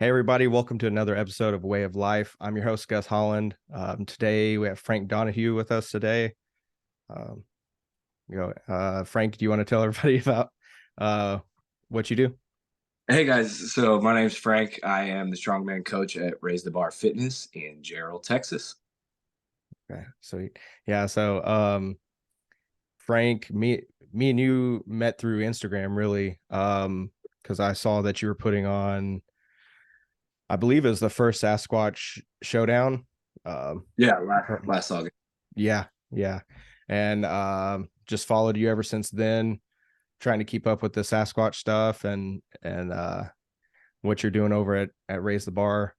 Hey everybody, welcome to another episode of Way of Life. I'm your host, Gus Holland. Today we have Frank Donahue with us today. Um, Frank, do you want to tell everybody about uh, what you do? Hey guys, so my name's Frank. I am the strongman coach at Raise the Bar Fitness in Jarrell, Texas. Okay, so yeah, so Frank, me and you met through Instagram, really, because I saw that you were putting on, I believe it was the first Sasquatch Showdown. Um, Yeah, or- last August. yeah, yeah, and just followed you ever since then, trying to keep up with the Sasquatch stuff and what you're doing over at Raise the Bar.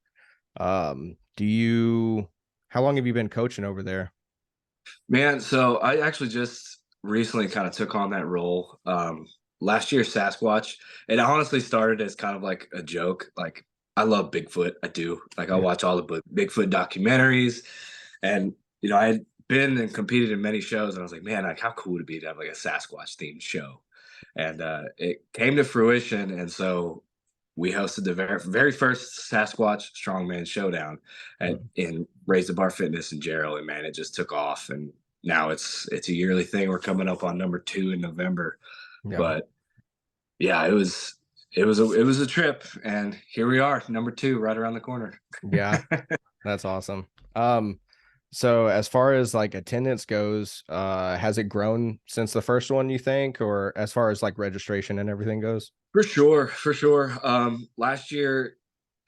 Do you How long have you been coaching over there? Man, so I actually just recently kind of took on that role. Last year, Sasquatch, it honestly started as kind of like a joke. Like, I love Bigfoot. I do. Like, I Yeah. watch all the Bigfoot documentaries. And, I had been and competed in many shows. And I was like, man, like, how cool would it be to have like a Sasquatch themed show? And it came to fruition. And so we hosted the very first Sasquatch Strongman Showdown in Raise the Bar Fitness in Jarrell, and man, it just took off. And now it's a yearly thing. We're coming up on number 2 in November, Yeah. but yeah, it was a trip, and here we are, number 2, right around the corner. Yeah. That's awesome. Um, so as far as like attendance goes, has it grown since the first one, you think, or as far as like registration and everything goes? For sure, for sure. Last year,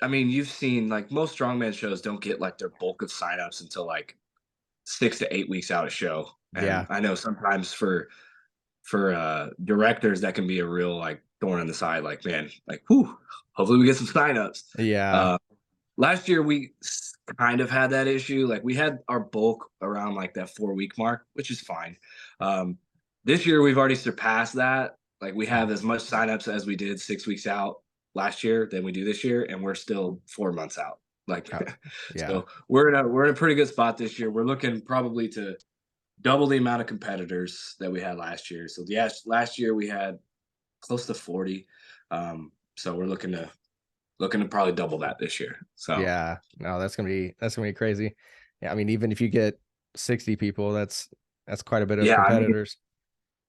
I mean, you've seen like most strongman shows don't get like their bulk of signups until like 6 to 8 weeks out of show, and Yeah. I know sometimes for directors that can be a real like thorn in the side, like, man, like, whew, hopefully we get some signups. Yeah. uh Last year we kind of had that issue. Like, we had our bulk around like that 4 week mark, which is fine. um this year we've already surpassed that. Like, we have as much signups as we did 6 weeks out last year than we do this year, and we're still 4 months out. Like, Oh, yeah. so we're in a pretty good spot this year. We're looking probably to double the amount of competitors that we had last year. So yes, last year we had close to 40. So we're looking to probably double that this year. So Yeah. No, that's gonna be crazy. Yeah, I mean, even if you get 60 people, that's quite a bit of yeah, competitors.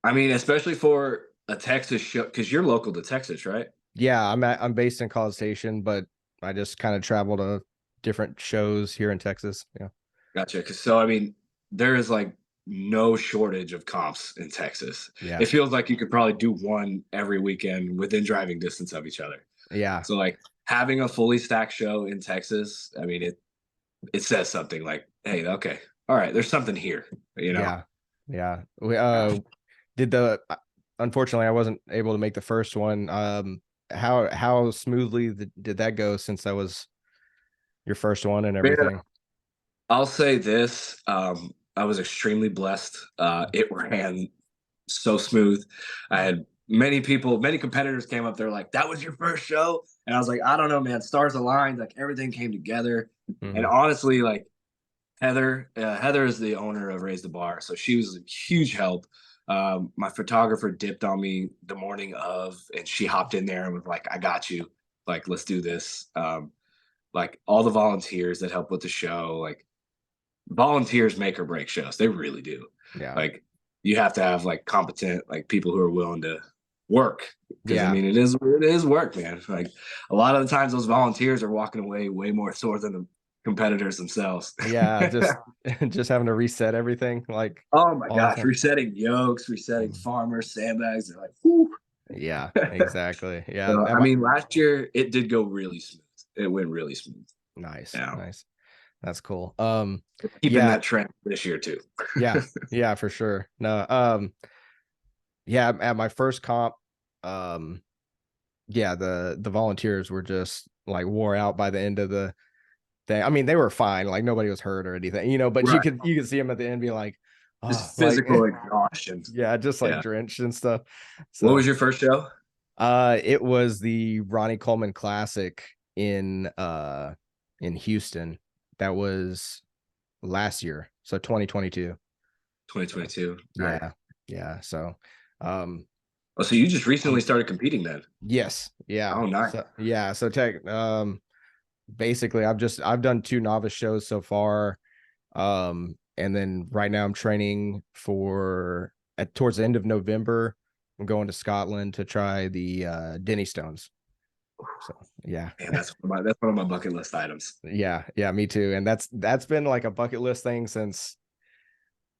especially for a Texas show, because you're local to Texas, right? Yeah, I'm based in College Station, but I just kind of travel to different shows here in Texas. Yeah. Gotcha. Because so there is like no shortage of comps in Texas. Yeah. It feels like you could probably do one every weekend within driving distance of each other. Yeah. So like having a fully stacked show in Texas, I mean, it says something like, hey, okay, all right, there's something here, you know. Yeah. Yeah. We Yeah. did the unfortunately I wasn't able to make the first one. How smoothly did that go since that was your first one and Man, everything? I'll say this. I was extremely blessed. It ran so smooth. I had many competitors came up. They're like, "That was your first show," and I was like, "I don't know, man. Stars aligned. Like, everything came together." And Hmm. honestly, like, Heather is the owner of Raise the Bar, so she was a huge help. My photographer dipped on me the morning of, and she hopped in there and was like, "I got you. Like, let's do this." Like, all the volunteers that help with the show, like, volunteers make or break shows. They really do. Yeah. Like, you have to have like competent like people who are willing to work, because I Yeah. mean it is work, man. Like, a lot of the times those volunteers are walking away way more sore than the competitors themselves. Yeah. Just just having to reset everything like Oh my all the gosh, time. resetting yokes, resetting Mhm. farmers, sandbags. They're like, whew. Yeah, exactly. Yeah. So, I mean, last year it did go really smooth. It went really smooth. Nice. Yeah, Nice. That's cool. keeping Yeah, that trend this year too. yeah, yeah, for sure. No, yeah, at my first comp, um, yeah, the volunteers were just like wore out by the end of the thing. I mean, they were fine, like nobody was hurt or anything, but Right, you could see them at the end be like, oh, just like physical exhaustion. yeah, just like Yeah. drenched and stuff. What was So, your first show? it was the Ronnie Coleman Classic in Houston. That was last year, so 2022. So 2022. All right. yeah, yeah. So um Oh, so you just recently um started competing then? yes, yeah. Oh, nice. So yeah, so tech basically I've done 2 novice shows so far. And then right now I'm training for towards the end of November. I'm going to Scotland to try the Denny Stones. So yeah. Man, that's one of my bucket list items. Yeah, me too. And that's been like a bucket list thing since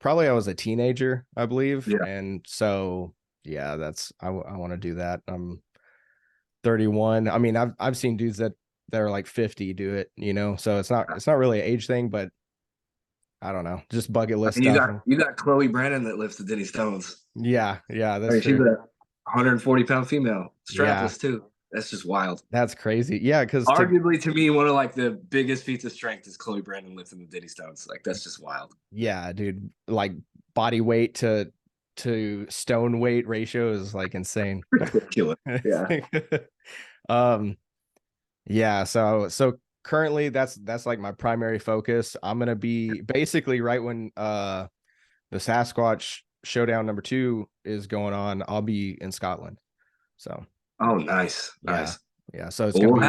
probably I was a teenager, I believe. Yeah. And so yeah, I want to do that. I'm 31. I mean, I've seen dudes that are like 50 do it, so it's not really an age thing, but I don't know, just bucket I list mean, stuff. you got Chloe Brandon that lifts the Denny Stones. Yeah, I that's mean, she's true. a 140-pound female, Yeah, strapless too. That's just wild. that's crazy. Yeah, because Arguably, to me, one of like the biggest feats of strength is Chloe Brandon lifting the Denny Stones. Like that's just wild. yeah, dude, like body weight to stone weight ratio is like insane. Ridiculous. Yeah. um, yeah. So currently that's like my primary focus. I'm gonna be basically right when the Sasquatch Showdown #2 is going on. I'll be in Scotland. So Oh, nice, yeah, nice. yeah. So it's Well, gonna be. we'll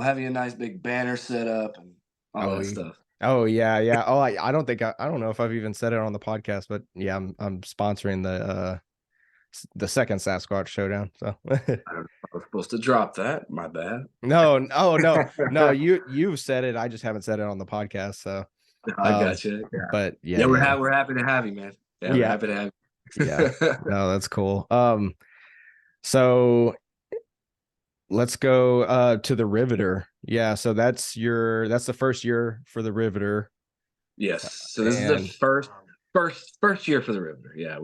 have you a nice big banner set up and all Oh, that stuff. oh yeah, yeah. Oh, I don't think I don't know if I've even said it on the podcast, but yeah, I'm sponsoring the second Sasquatch Showdown. So I don't know. I was supposed to drop that. My bad. no, oh no, you've said it. I just haven't said it on the podcast. So I got you. Yeah. but Yeah, yeah, we're happy to have you, man. Yeah, we're yeah, happy to have yeah. you. No, that's cool. So let's go to the Riveter. Yeah, so that's the first year for the Riveter. Yes. So this is the And first year for the Riveter. Yeah,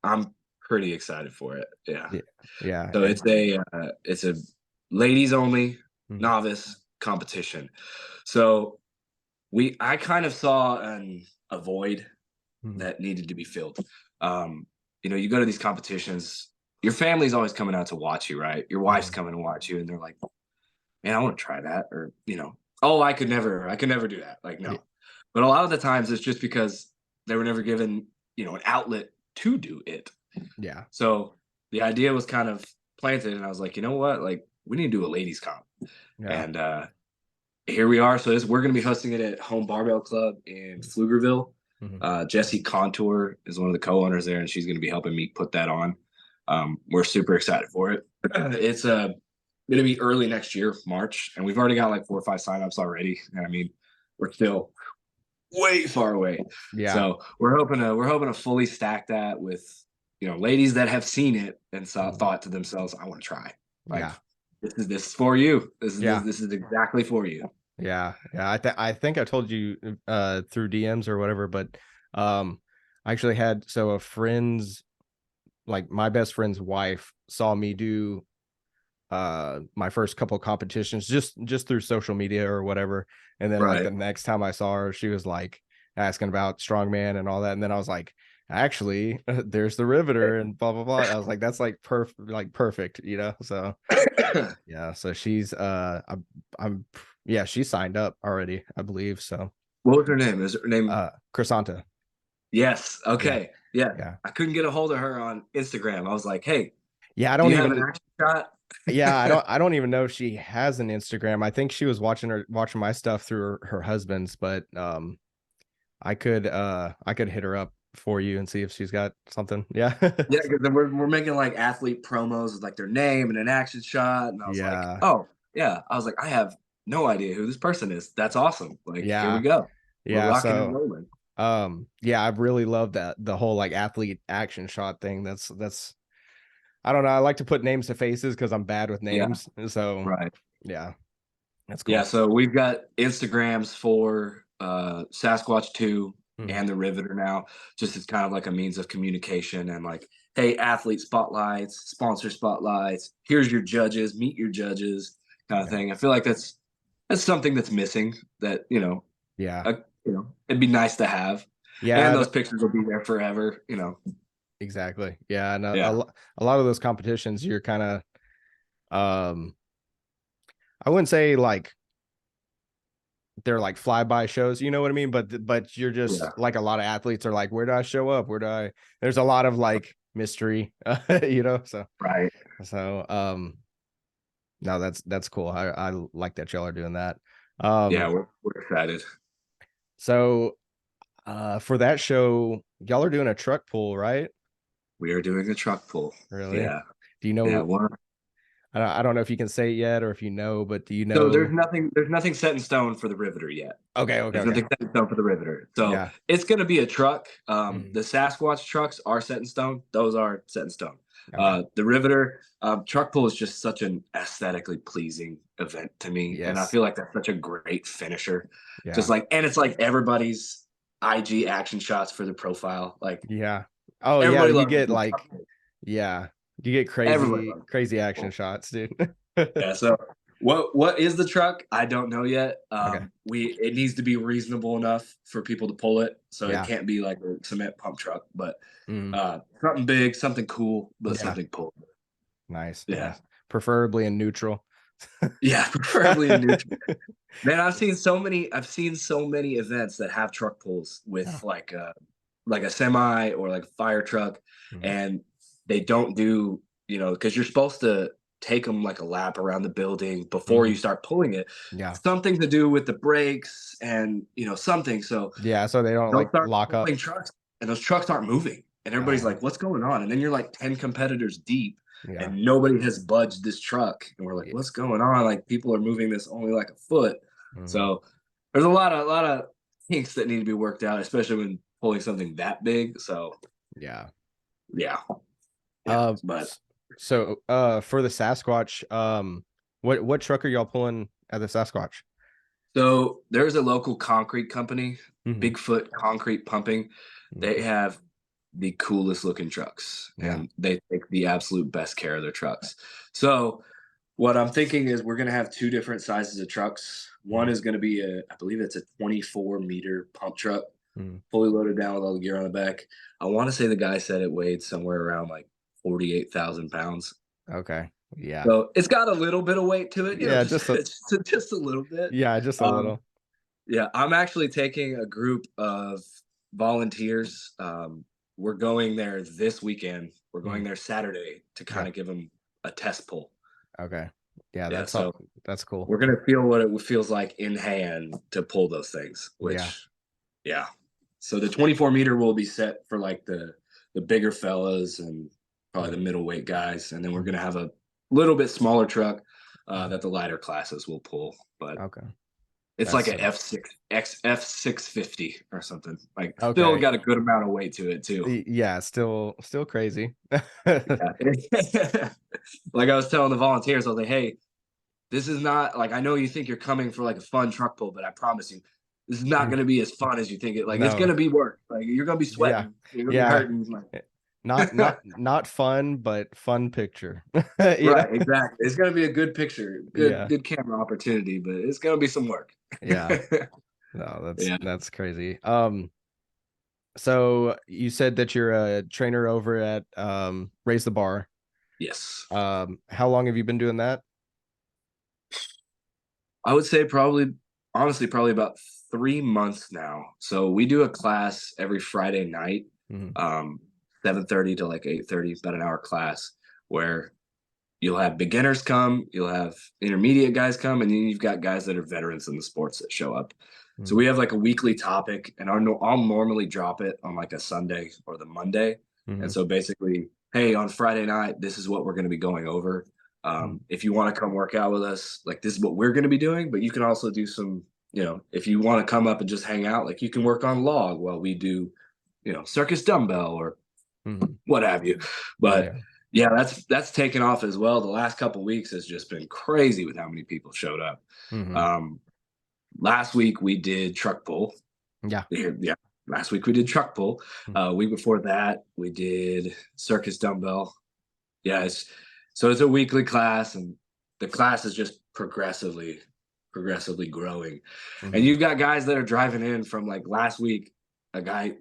I'm pretty excited for it. Yeah. yeah, yeah. So And it's a ladies only mhm, novice competition. So I kind of saw a void mhm, that needed to be filled. You go to these competitions, your family's always coming out to watch you, right? Your wife's mhm. coming to watch you, and they're like, "Man, I want to try that," or "Oh, I could never do that." Like, Yeah, no. But a lot of the times, it's just because they were never given, an outlet to do it. yeah, So the idea was kind of planted, and I was like, you know what? Like, we need to do a ladies comp, yeah. and here we are. So we're going to be hosting it at Home Barbell Club in Pflugerville. Mhm. Jessie Contour is one of the co-owners there, and she's going to be helping me put that on. We're super excited for it. It's going to be early next year, March, and we've already got like 4 or 5 signups already. And I mean, we're still way far away. Yeah, So we're hoping to fully stack that with ladies that have seen it and mhm. thought to themselves, I want to try. Like Yeah, this is for you. yeah, This is exactly for you. yeah. I think I told you through DMs or whatever, but I actually had a friend's, like my best friend's wife saw me do my first couple competitions just through social media or whatever, and then like Right. the next time I saw her, she was like asking about strongman and all that, and then I was like, actually, there's the Riveter and blah blah blah. I was like, that's like perfect, so yeah. So she's I'm yeah, she signed up already, I believe. So What was her name? Is her name? Chrysanta. Yes. Yeah, Okay. Yeah. yeah, I couldn't get a hold of her on Instagram. I was like, hey, yeah. I do don't you have an even action shot? Yeah, I don't even know if she has an Instagram. I think she was watching my stuff through her husband's, but I could hit her up for you and see if she's got something. Yeah. Yeah, because then we're making like athlete promos with like their name and an action shot. And I was like, Yeah. oh, yeah. I was like, I have no idea who this person is. That's awesome. Like, here we Yeah. go. We're Yeah. rocking and So rolling. yeah, I really love that the whole like athlete action shot thing. That's I don't know. I like to put names to faces because I'm bad with Yeah. names. So Right. yeah, that's Yeah, cool. so we've got Instagrams for Sasquatch 2 Mhm. and the Riveter now, just as kind of like a means of communication and like, hey, athlete spotlights, sponsor spotlights, here's your judges, meet your judges, kind of Yeah. thing. I feel like that's something that's missing that, Yeah. it'd be nice to have. And Yeah. those pictures will be there forever. Exactly. Yeah. And Yeah. a lot of those competitions, you're kind of, um, I wouldn't say like they're like flyby shows, you know what I mean? But you're Yeah. just like a lot of athletes are like, where do I show up? There's a lot of like mystery, So, Right. so, No, that's cool. I like that y'all are doing that. Yeah, Um, we're excited. so for that show, y'all are doing a truck pull, right? We are doing a truck pull. Really? Yeah. Do you Yeah. know? I don't know if you can say it yet or if you know, but do you So know? there's nothing set in stone for the Riveter yet. Okay, okay, There's okay. nothing set in stone for the Riveter. So Yeah. it's gonna be a truck. Mhm. The Sasquatch trucks are set in stone. Those are set in stone. Okay. The Riveter truck pull is just such an aesthetically pleasing event to me. And I Yes. feel like that's such a great finisher. Just Yeah. like, and it's like everybody's IG action shots for the profile. Like Yeah. Oh yeah, everybody you loves a get good like truck pull. yeah, you get Everybody crazy loves a crazy truck action pull. shots, dude. Yeah, so what is the truck? I don't know yet. Okay. It needs to be reasonable enough for people to pull it, so it Yeah. can't be like a cement pump truck, but Mhm. something big, something cool, but Yeah. something pulled. Nice, Yeah, nice. Preferably in neutral. yeah, preferably in neutral. Man, I've seen so many events that have truck pulls with Yeah. like a semi or like a fire truck, Mhm. and they don't do, because you're supposed to take them like a lap around the building before you Mhm. start pulling it. Yeah. Something to do with the brakes and something. So Yeah, so they don't they'll like start lock up. pulling trucks, and those trucks aren't moving, and everybody's Oh, like, "What's going on?" And then you're like 10 competitors deep, yeah. and nobody has budged this truck, and we're like, Yeah. "What's going on?" Like people are moving this only like a foot. Mhm. So there's a lot of kinks that need to be worked out, especially when pulling something that big. So Yeah. yeah, yeah. Uh, But s- for the Sasquatch, what truck are y'all pulling at the Sasquatch? so there's a local concrete company, Mhm. Bigfoot Concrete Pumping. They Mhm. have the coolest looking trucks, Yeah. and they take the absolute best care of their trucks. So what I'm thinking is we're gonna have two different sizes of trucks. One Mhm. is gonna be I believe it's a 24-meter pump truck, Mhm. fully loaded down with all the gear on the back. I want to say the guy said it weighed somewhere around like 48,000 pounds. Okay. Yeah. So it's got a little bit of weight to it, Yeah, just just a just a little bit. yeah, just a Um, little. yeah, I'm actually taking a group of volunteers. We're going there this weekend. We're going Mhm. there Saturday to kind Yeah. of give them a test pull. Okay. Yeah, Yeah, that's all so that's cool. we're gonna feel what it feels like in hand to pull those things. Yeah. Which, yeah. So the 24-meter will be set for like the bigger fellas and probably the Mhm. middleweight guys, and then we're Mhm. gonna have a little bit smaller truck Mhm. that the lighter classes will pull. But Okay. it's That's like a so F650 or something. Like still okay. got a good amount of weight to it too. Yeah, still crazy. Yeah. Like I was telling the volunteers, I was like, hey, this is not like, I know you think you're coming for like a fun truck pull, but I promise you, this is not Mm, going to be as fun as you think it. Like it's going no. to be work. Like you're going to be Yeah. sweating. You're going to be Yeah. hurting. Eh, Like, not fun, but fun picture. You know? right, exactly. It's going to be a good picture, Yeah. good camera opportunity, but it's going to be some work. Yeah. No, Yeah. that's crazy. So you said that you're a trainer over at Raise the Bar. Yes. How long have you been doing that? I would say probably, honestly, probably about 3 months now. So we do a class every Friday night, Mhm. um, 7:30 to like 8:30, about an hour class where you'll have beginners come, you'll have intermediate guys come, and then you've got guys that are veterans in the sports that show up. So Mhm. we have like a weekly topic, and I'll normally drop it on like a Sunday or the Monday. And Mhm. so basically, hey, on Friday night, this is what we're going to be going over. Mhm. If you want to come work out with us, like this is what we're going to be doing, but you can also do some, if you want to come up and just hang out, like you can work on log while we do, circus dumbbell or Mhm. what have you. But Yeah. yeah, that's taken off as well. The last couple weeks has just been crazy with how many people showed up. Mhm. Um, Last week we did truck pull. Yeah. Yeah, last week we did truck pull. Mhm. Week before that we did circus dumbbell. Yeah, so it's a weekly class, and the class is just progressively growing. And Mhm. you've got guys that are driving in from like last week.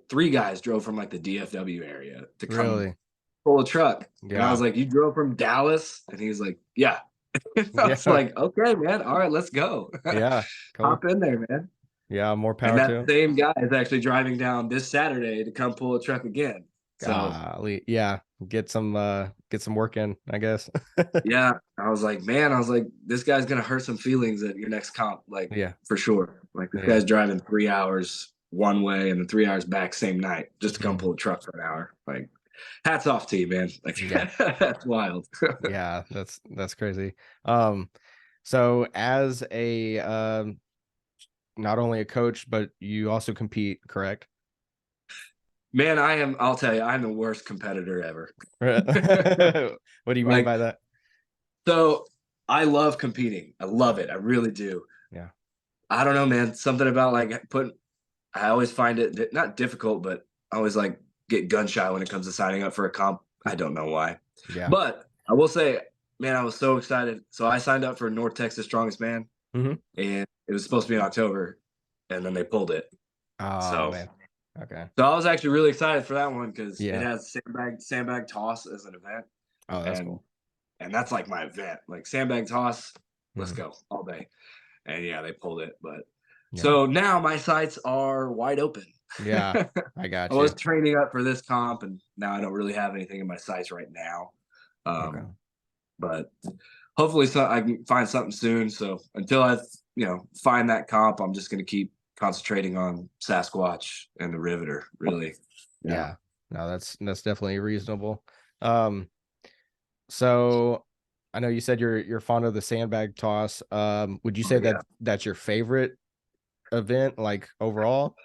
Three guys drove from like the DFW area to come Really? pull a truck. And I Yeah. was like, "You drove from Dallas?" And he's like, "Yeah." I was Yeah. like, "Okay, man. All right, let's go. Yeah. Cool. Hop in there, man." Yeah, more And power to that him. same guy is actually driving down this Saturday to come pull a truck again. So Golly, yeah, get some work in, I guess. yeah, I was like, man, I was like, this guy's gonna hurt some feelings at your next comp, like Yeah, for sure. Like this yeah. guy's driving 3 hours one way and then 3 hours back same night just to come Mhm. pull a truck for an hour. Like, hats off to you, man. Like Yeah, that's wild. yeah, that's crazy. Um, so as a not only a coach, but you also compete, correct? Man, I'll tell you, I'm the worst competitor ever. What do you mean Like, by that? so I love competing. I love it. I really do. Yeah. I don't know, man. Something about like I always find it not difficult, but I always like get gun shy when it comes to signing up for a comp. I don't know why. Yeah. But I will say, man, I was so excited. So I signed up for North Texas Strongest Man, Hmm. and it was supposed to be in October, and then they pulled it. Oh So man. Okay. so I was actually really excited for that one because it Yeah. has sandbag toss as an event. Oh, that's And cool. and that's like my event. Like sandbag toss, let's Hmm. go all day. And yeah, they pulled it. But Yeah. so now my sights are wide open. Yeah. I I got was you. training up for this comp, and now I don't really have anything in my sights right now. Okay. But hopefully, I can find something soon. So until I, find that comp, I'm just going to keep concentrating on Sasquatch and the Riveter. Really, yeah. Yeah. No, that's definitely reasonable. Um, so I know you said you're fond of the sandbag toss. Would you Oh, say that yeah. that's your favorite event, like overall?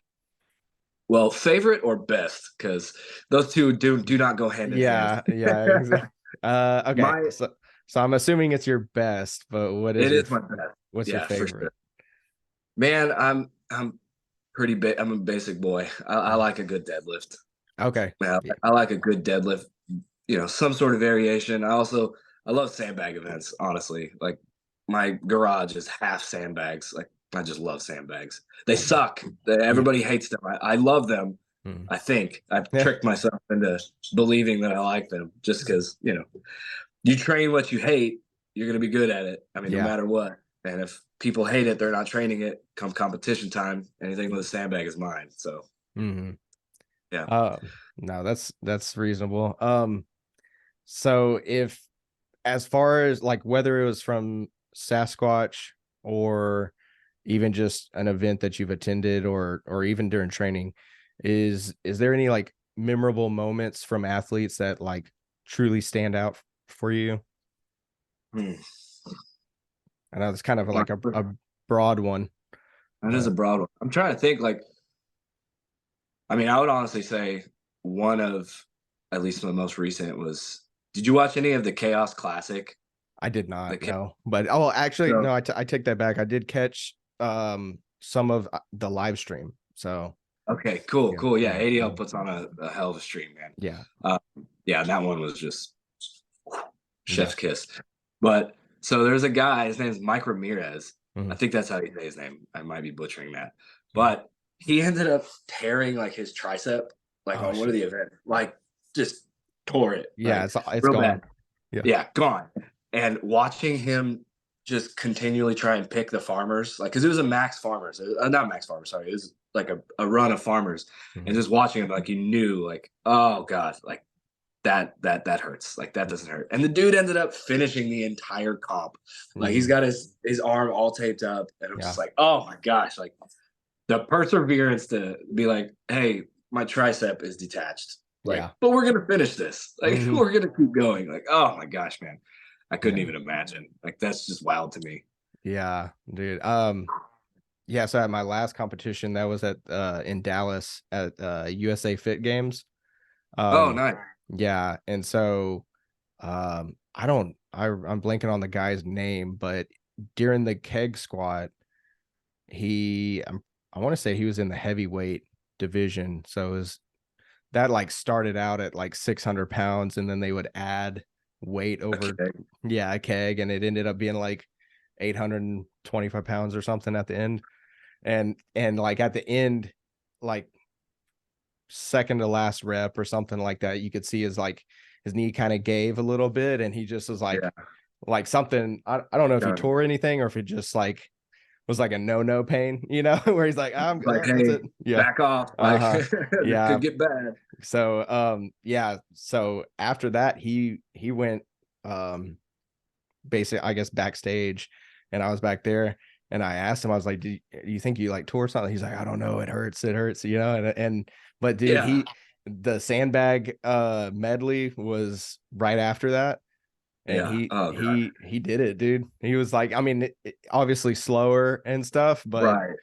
Well, favorite or best, because those two do not go hand in hand. Yeah, yeah, exactly. Okay. My So I'm assuming it's your best, but It is my best. what's your Yeah, for sure. favorite? Man, I'm pretty big. I'm a basic boy. I like a good deadlift. Okay. Man, Yeah. I like a good deadlift. Some sort of variation. I love sandbag events. Honestly, like my garage is half sandbags. Like I just love sandbags. They Yeah. suck. Yeah. Everybody hates them. I love them. Mm. I think I've Yeah. tricked myself into believing that I like them just because you train what you hate, you're going to be good at it. I mean, no Yeah. matter what. And if people hate it, they're not training it. Come competition time, anything with a sandbag is mine. So Hmm. yeah. No, that's reasonable. So if as far as like whether it was from Sasquatch or even just an event that you've attended or even during training, is there any like memorable moments from athletes that like truly stand out for you? Hmm. I know it's kind of My like a broad one, That is a but broad one. I'm trying to think. Like, I mean, I would honestly say one of at least the most recent was. Did you watch any of the Chaos Classic? I did The not Cha- know. But oh, actually, so no, I take that back. I did catch some of the live stream. So okay, cool, yeah, cool. Yeah, yeah, ADL puts on a hell of a stream, man. yeah, Uh, yeah, that one was just yeah. chef's kiss. But so there's a guy, his name's Mike Ramirez. I Mhm. think that's how you say his name. I might be butchering that. Yeah. But he ended up tearing like his tricep, like Oh on one of shit. the events, like just tore it, Yeah, like it's real bad. gone. Yeah. Yeah, gone. And watching him just continually try and pick the farmers, like, because it was a max farmers, not max farmers, sorry, it was like a run of farmers, and Mhm. just watching him, like, you knew, like, oh god, like that hurts. Like that doesn't hurt. And the dude ended up finishing the entire comp. Like he's Mhm. got his arm all taped up, and I'm just Yeah. like, oh my gosh, like the perseverance to be like, hey, my tricep is detached. Like, Yeah. but we're gonna finish this. Like Mhm. we're gonna keep going. Like, oh my gosh, man. I couldn't Yeah. even imagine. Like that's just wild to me. Yeah, dude. Yeah, so at my last competition that was at in Dallas at USA Fit Games. Oh, Um nice. yeah, and so I'm blanking on the guy's name, but during the keg squat, I want to say he was in the heavyweight division. So it was that like started out at like 600 pounds and then they would add weight over, Okay. yeah, a keg, and it ended up being like 825 pounds or something at the end. And like at the end, like second to last rep or something like that, you could see his knee kind of gave a little bit and he just was Yeah. like something, I don't know if he Done. tore anything or if it just like was like a no pain, you know, where he's like, I'm Like, that's hey, it. Yeah. back off. Like, Uh-huh. this Yeah. could get bad. So yeah, so after that he went um basically, I guess, backstage, and I was back there, and I asked him, I was like, do you think you like tore something? He's like, I don't know, it hurts, you know. And but dude, Yeah. the sandbag medley was right after that, and Yeah. Oh god. he did it, dude. He was like, I mean, obviously slower and stuff, but Right.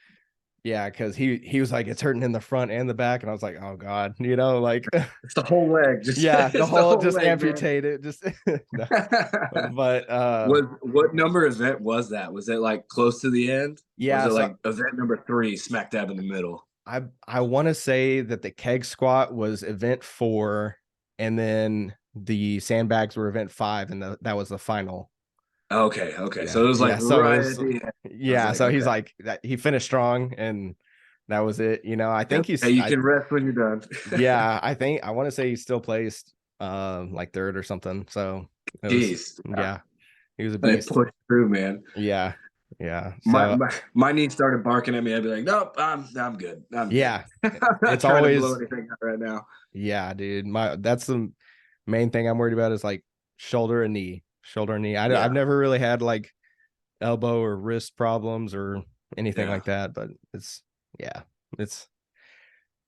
yeah, because he was like, it's hurting in the front and the back, and I was like, oh god, you know, like It's the whole leg. Just yeah, the it's the whole, whole just leg, man. amputate it, just no. But What number event was that? Was it like close to the end? Was yeah, it so like event number 3, smack dab in the middle? I want to say that the keg squat was event 4, and then the sandbags were event 5, and that was the final. Okay, okay. So Yeah, it was like yeah. So it right at was, the end. I was yeah. like, So he's okay. like that. He finished strong, and that was it. You know, I think Yep. Hey, you I can rest when you're done. yeah, I want to say he still placed like third or something. So it was, Jeez. yeah, he was a They beast. pushed through, man. Yeah, yeah. My, So my my knee started barking at me. I'd be like, nope, I'm good. I'm good. yeah, I'm not it's trying to blow always, anything out right now. yeah, dude. That's the main thing I'm worried about is like shoulder and knee. I've Yeah, never really had like elbow or wrist problems or anything yeah. like that, but yeah, it's It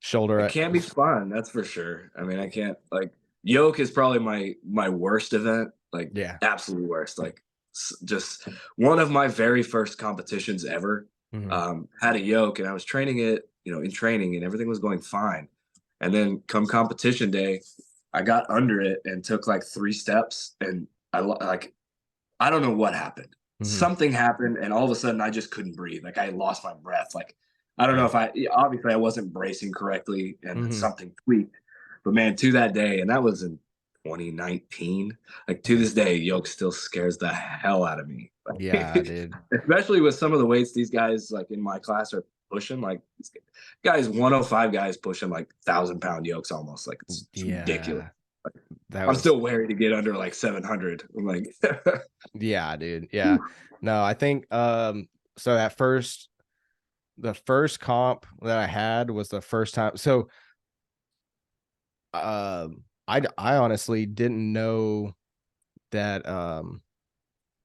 shoulder. can be fun, that's for sure. I mean, I can't like yoke is probably my worst event, like Yeah. absolute worst. Like just one of my very first competitions ever. Mhm. Had a yoke and I was training it, in training and everything was going fine. And then come competition day, I got under it and took like 3 steps and like I don't know what happened. Mhm. Something happened, and all of a sudden, I just couldn't breathe. Like I lost my breath. Like I don't know Yeah. if obviously I wasn't bracing correctly, and then Mhm. something tweaked. But man, to that day, and that was in 2019. Like to Yeah. this day, yoke still scares the hell out of me. Yeah, dude. Especially with some of the weights these guys like in my class are pushing. Like these guys, 105 guys pushing like 1,000-pound yokes almost. Like it's ridiculous. Yeah. That I'm was still wary to get under like 700. I'm like, yeah, dude. Yeah. No, I think so at first the first comp that I had was the first time. So I honestly didn't know that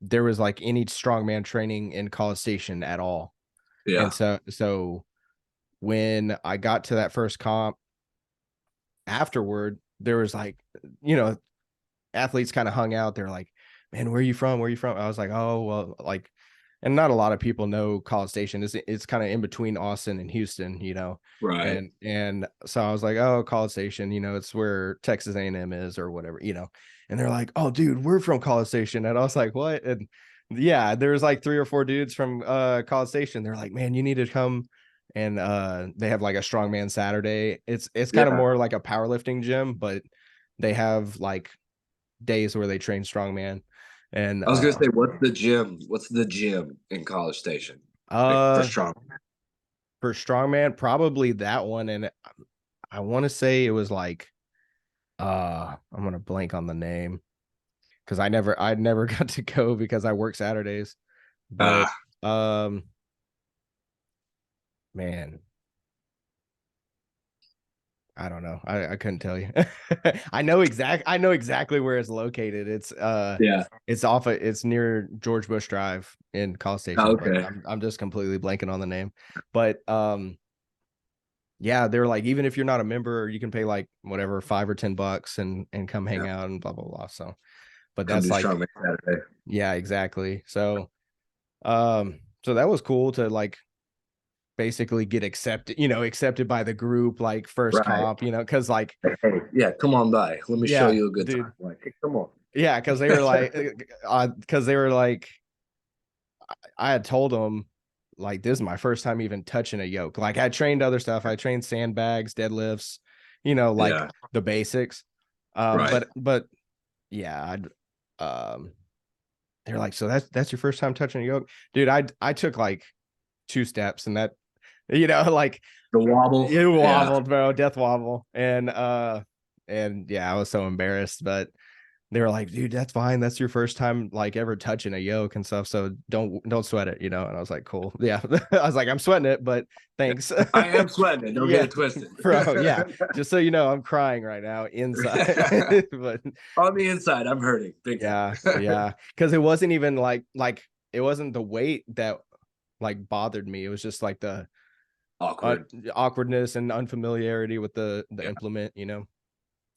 there was like any strongman training in College Station at all. yeah, And so when I got to that first comp afterward, there was like, you know, athletes kind of hung out. They're like, man, where are you from? Where are you from? I was like, oh, well, like, and not a lot of people know College Station. It's kind of in between Austin and Houston, you know. right. And so I was like, oh, College Station, you know, it's where Texas A&M is or whatever, you know. And they're like, oh, dude, we're from College Station. And I was like, what? And yeah, there was like 3 or 4 dudes from College Station. They're like, man, you need to come. And they have like a strongman Saturday. It's kind of Yeah. more like a powerlifting gym, but they have like days where they train strongman. And I was gonna say, what's the gym? What's the gym in College Station? Like for uh strong. for strongman, probably that one. And I want to say it was like I'm gonna blank on the name because I never got to go because I work Saturdays. But Ah, um man, I don't know. I couldn't tell you. I know exactly where it's located. yeah. It's near George Bush Drive in College Oh, Station, but okay. I'm just completely blanking on the name. But yeah, they're like, even if you're not a member, you can pay like whatever, $5 or $10 and come hang Yeah. out and blah blah blah. So but Come that's do like, strongman Saturday. yeah, exactly. So that was cool to like basically get accepted by the group, like first Right. comp, because like, Hey, hey, yeah, come on by. Let me show yeah, you a good dude. time. Like, hey, come on. Yeah, because they were like, I had told them like this is my first time even touching a yoke. Like I trained other stuff. I trained sandbags, deadlifts, like Yeah. the basics. Right. But yeah, um, they're like, so that's your first time touching a yoke, dude. I took like 2 steps and that, like The wobble. it Yeah. wobbled, bro, death wobble, and yeah, I was so embarrassed, but they were like, dude, that's fine. That's your first time like ever touching a yoke and stuff. So don't sweat it, you know? And I was like, cool. Yeah. I was like, I'm sweating it, but thanks. I am sweating it. Don't get Yeah. it twisted. Bro, yeah. Just so you know, I'm crying right now inside. But On the inside, I'm hurting big yeah, time. yeah. Because it wasn't even like it wasn't the weight that like bothered me. It was just like the Awkward. awkwardness and unfamiliarity with the Yeah. implement, you know.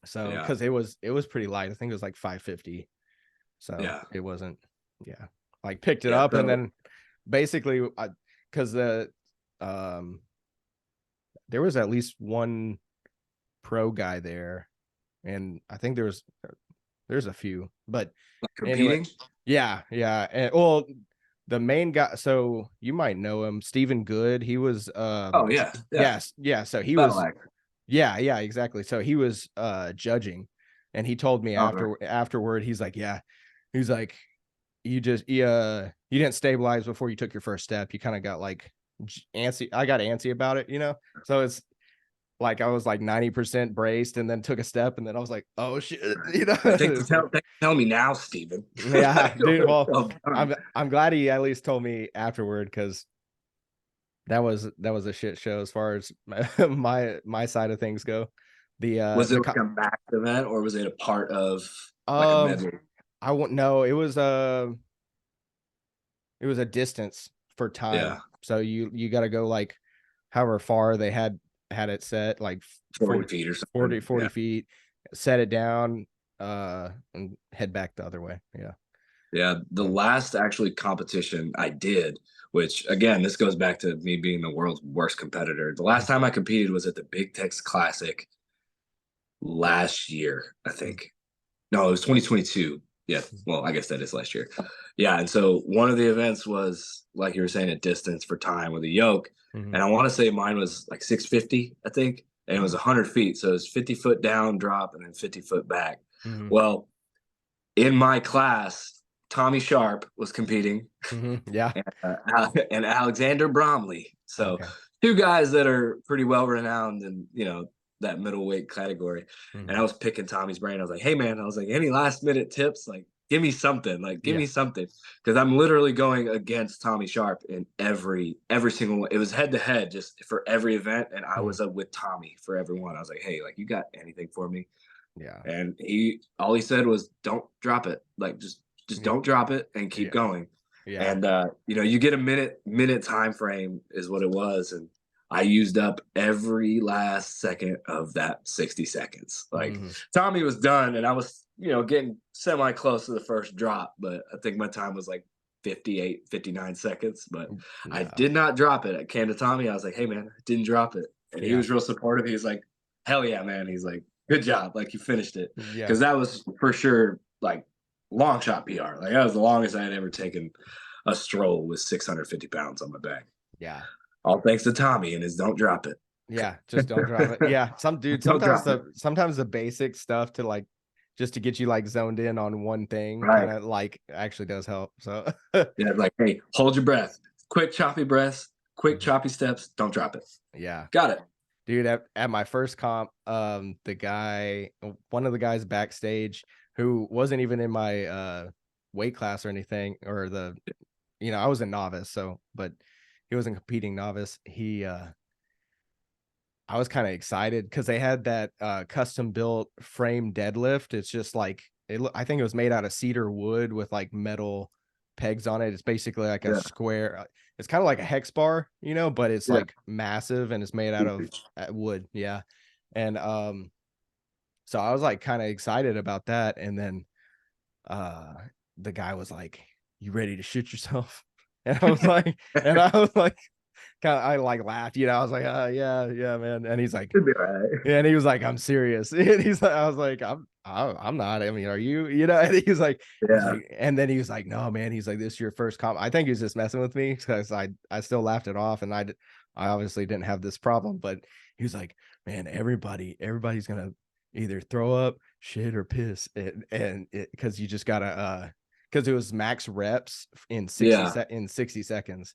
So Yeah. because it was pretty light. I think it was like 550. So Yeah. it wasn't, yeah. Like picked it Yeah. up and So then basically because um there was at least one pro guy there, and I think there's a few, but anyway, competing. yeah, yeah. And well, the main guy, so you might know him, Stephen Good. He was Oh yeah. Yeah. yes, yeah. So he Battle was, actor. yeah, yeah, exactly. So he was judging, and he told me Oh, right. afterward, he's like, yeah, he's like, you didn't stabilize before you took your first step. You kind of got like antsy. I got antsy about it, you know. So it's like I was like 90% braced, and then took a step, and then I was like, oh shit, you know. Yeah, It's like, tell me now, Steven. yeah, dude. Well, Well done. I'm glad he at least told me afterward, because that was a shit show as far as my side of things go. Was it like a max event or was it a part of like a um medley? I won't know. It was a distance for time. Yeah, So you got to go like however far they had it set, like 40 40, feet or 40, something. 40 Yeah. feet, set it down, and head back the other way. Yeah. Yeah. The So, last actually competition I did, which again, this goes back to me being the world's worst competitor. The last time I competed was at the Big Tex Classic last year, I think. No, it was 2022. Yeah. Well, I guess that is last year. Yeah. And so one of the events was, like you were saying, a distance for time with a yoke. mhm, And I want to say mine was like 650, I think. And it was mhm, 100 feet. So it was 50-foot down drop and then 50-foot back. mhm, Well, in my class, Tommy Sharp was competing mhm, yeah. and Alexander Bromley. So Okay. two guys that are pretty well renowned in, that middleweight category. And I Mhm, was picking Tommy's brain. I was like, hey man, I was like, any last minute tips? Like, give me something. Like, give yeah. me something. Because I'm literally going against Tommy Sharp in every single one. It was head to head just for every event. And I Mhm, was up with Tommy for every one. I was like, hey, like you got anything for me? yeah. And all he said was, don't drop it. Like just Yeah. don't drop it and keep Yeah. going. Yeah. And you get a minute time frame is what it was. And I used up every last second of that 60 seconds. Like Mhm, Tommy was done and I was, getting semi close to the first drop, but I think my time was like 58, 59 seconds. But I yeah. did not drop it. I came to Tommy. I was like, hey man, I didn't drop it. And he Yeah. was real supportive. He was like, hell yeah, man. He's like, good job. Like you finished it. Yeah. Cause that was for sure like long shot PR. Like that was the longest I had ever taken a stroll with 650 pounds on my back. Yeah. All thanks to Tommy and his don't drop it. Yeah, just don't drop it. Yeah, Don't drop it. sometimes the basic stuff to like just to get you like zoned in on one thing Right. kind of like actually does help. So Yeah, like, hey, hold your breath. Quick choppy breaths, quick mhm, choppy steps. Don't drop it. yeah. Got it. Dude, at my first comp, one of the guys backstage who wasn't even in my weight class or anything, or I was a novice, so but he wasn't competing novice. I was kind of excited because they had that custom built frame deadlift. It's just like I think it was made out of cedar wood with like metal pegs on it. It's basically like a Yeah. square. It's kind of like a hex bar, but it's Yeah. like massive and it's made out of wood. Yeah, and so I was like kind of excited about that, and then uh, the guy was like, "You ready to shit yourself?" And I was like, I like laughed, I was like, yeah, yeah, man. And he's like, Should be all right. yeah, and he was like, I'm serious. And he's like, I was like, I'm not. I mean, are you? And Yeah. and then he was like, no, man. He's like, this is your first comp. I think he was just messing with me because I still laughed it off, and I obviously didn't have this problem, but he was like, man, everybody's gonna either throw up, shit, or piss, and because you just gotta because it was max reps in Yeah. 60 seconds.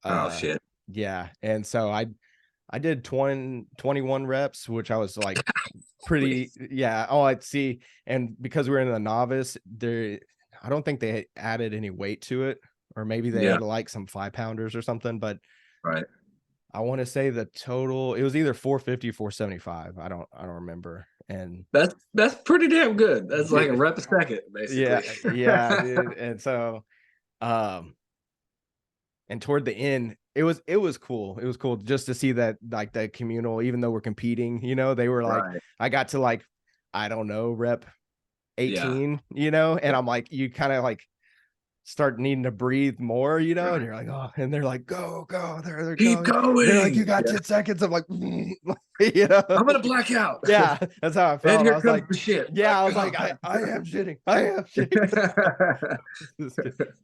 Oh Uh, shit. yeah, and so I did 21 reps, which I was like pretty, yeah. Oh, I see. And because we're in the novice, I don't think they added any weight to it, or maybe they Yeah, had like some 5 pounders or something, but right. I want to say the total, it was either 450 or 475. I don't remember. And That's pretty damn good. That's like a rep a second, yeah, basically. yeah, dude. And so, um, and toward the end, it was cool. It was cool just to see that, like, the communal, even though we're competing, they were like, Right. I got to, like, I don't know, rep Yeah. 18, and Yeah. I'm like, you kind of like start needing to breathe more, and Right. you're like, oh, and they're like, go, they're Keep going. They're like, you going. got Yeah. 10 seconds. I'm like, you know, I'm gonna black out. yeah, that's how I And felt. I here was comes like, the shit. yeah, Like, I was oh like, I am shitting. I am shitting. god.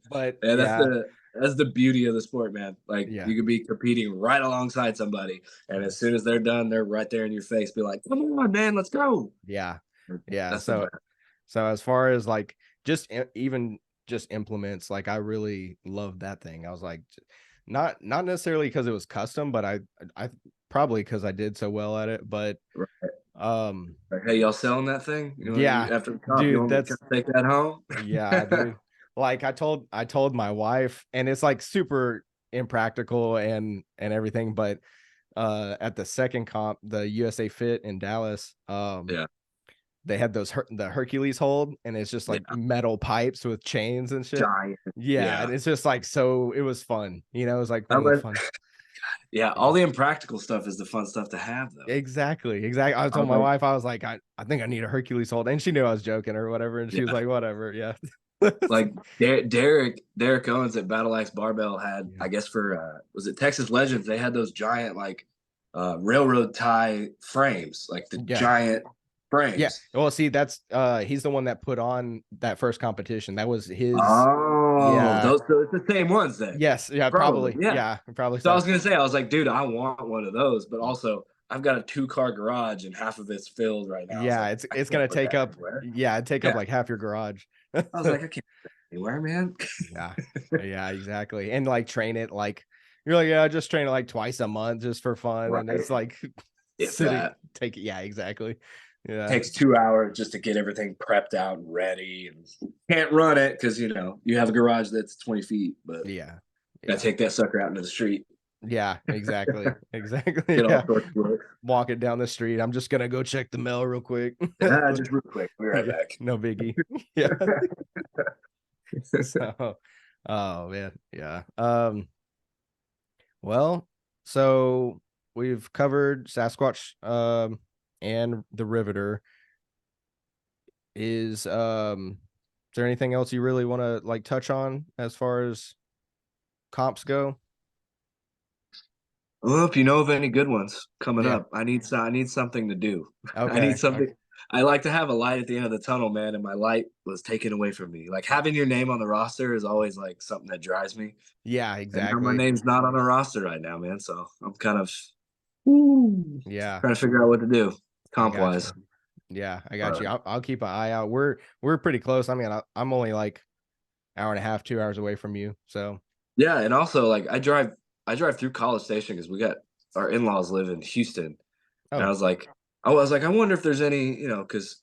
But Yeah, yeah, that's the beauty of the sport, man. Like yeah, you could be competing right alongside somebody, and as soon as they're done, they're right there in your face. Be like, "Come on, man, let's go." yeah, yeah. That's the So, best. as far as like even just implements, like I really love that thing. I was like, not necessarily because it was custom, but I probably because I did so well at it. But Right. um, Like, hey, y'all selling that thing? yeah, After the comp, you dude, want me to that's, come take that home? yeah, dude. Like I told my wife, and it's like super impractical and everything, but at the second comp, the USA Fit in Dallas, Yeah, they had the Hercules hold, and it's just like yeah, metal pipes with chains and shit. giant. Yeah, Yeah, and it's just like, so it was fun. It was like I one of the was, fun. yeah. Yeah. All the impractical stuff is the fun stuff to have, though. Exactly, exactly. I I told was my like, wife, I was like, I think I need a Hercules hold, and she knew I was joking or whatever, and she was yeah, like, whatever, yeah. like Derek Owens at Battle Axe Barbell had, Yeah. I guess for was it Texas Legends? They had those giant like railroad tie frames, like the Yeah. giant Yeah. frames. Well, see, that's he's the one that put on that first competition. That was his. Oh, Yeah. those it's the same ones then. Yes. Yeah. Probably, Probably. yeah. Yeah. Probably So I so. was gonna say, I was like, dude, I want one of those, but also I've got a 2-car garage and half of it's filled right now. I was Yeah. like, It's I it's can't gonna put take that up. anywhere. Yeah, it'd take up Yeah. like half your garage. I was like, I can't put that anywhere, man. Yeah. Yeah. Exactly. And like train it like, you're like, yeah, just train it like twice a month just for fun, and Right. it's like If sitting that take it. Yeah. Exactly. Yeah. takes 2 hours just to get everything prepped out and ready, and can't run it because you have a garage that's 20 feet, but Yeah. gotta Yeah. take that sucker out into the street, Yeah. Exactly. Exactly. get all Yeah. sorts of looks. Walking down the street. I'm just gonna go check the mail real quick. Yeah, just real quick. We'll be right Yeah, back. no biggie. Yeah. So, oh man, yeah. Well, so we've covered Sasquatch and the Riveter. Is there anything else you really want to like touch on as far as comps go? Well, if you know of any good ones coming Yeah. up, I need something to do. I need Okay. something. Okay. I like to have a light at the end of the tunnel, man, and my light was taken away from me. Like having your name on the roster is always like something that drives me. Yeah, And now my exactly. name's not on the roster right now, man. So I'm kind of ooh, Yeah, trying to figure out what to do I comp got wise. you. Yeah, I got But you. I'll keep an eye out. We're pretty close. I mean, I'm only like hour and a half, 2 hours away from you. So yeah, and also like I drive through College Station because we got our in-laws live in Houston, and oh, I was like, I wonder if there's any, because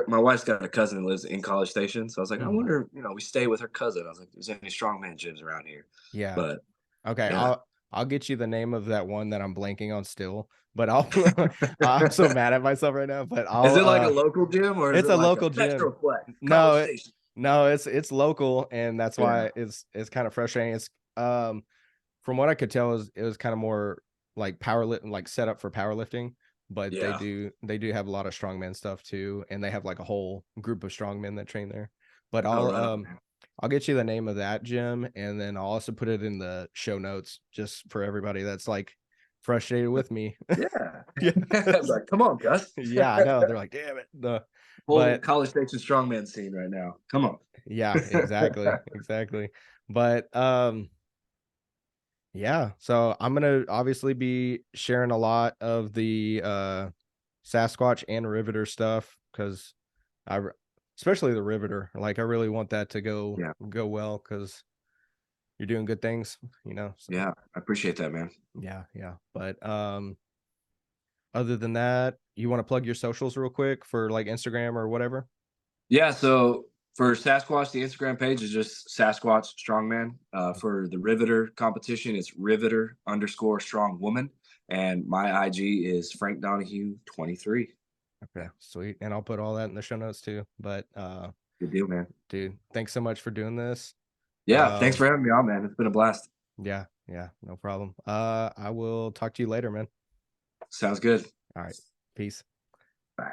my wife's got a cousin that lives in College Station, so I was like, I mhm. wonder, we stay with her cousin. I was like, there's any strongman gyms around here? Yeah. But Okay, yeah, I'll get you the name of that one that I'm blanking on still, but I'll I'm so mad at myself right now, but is I'll it like a local gym or is it's it a like a local gym. Metroplex College No, Station? no, it's local, and that's Yeah. why it's kind of frustrating. It's from what I could tell, is it was kind of more like like set up for powerlifting, but they Yeah. do have a lot of strongman stuff too, and they have like a whole group of strongmen that train there. But Oh, right on, man. I'll get you the name of that gym, and then I'll also put it in the show notes just for everybody that's like frustrated with me. Yeah. Yeah. Like, come on, Gus. Yeah, I know. They're like, damn it. Whole But College Station strongman scene right now. Come on. yeah, exactly. Exactly. But yeah, so I'm gonna obviously be sharing a lot of the Sasquatch and Riveter stuff, because especially the Riveter, like I really want that to Yeah. go well, because you're doing good things. So Yeah. I appreciate that, man. yeah, yeah. But other than that, you want to plug your socials real quick for like Instagram or whatever? Yeah, so for Sasquatch, the Instagram page is just Sasquatch Strongman. For the Riveter competition, it's Riveter_strongwoman. And my IG is Frank Donahue 23. Okay, sweet. And I'll put all that in the show notes too. But Good deal, man. dude, thanks so much for doing this. Yeah, thanks for having me on, man. It's been a blast. Yeah, no problem. I will talk to you later, man. Sounds good. All right. Peace. Bye.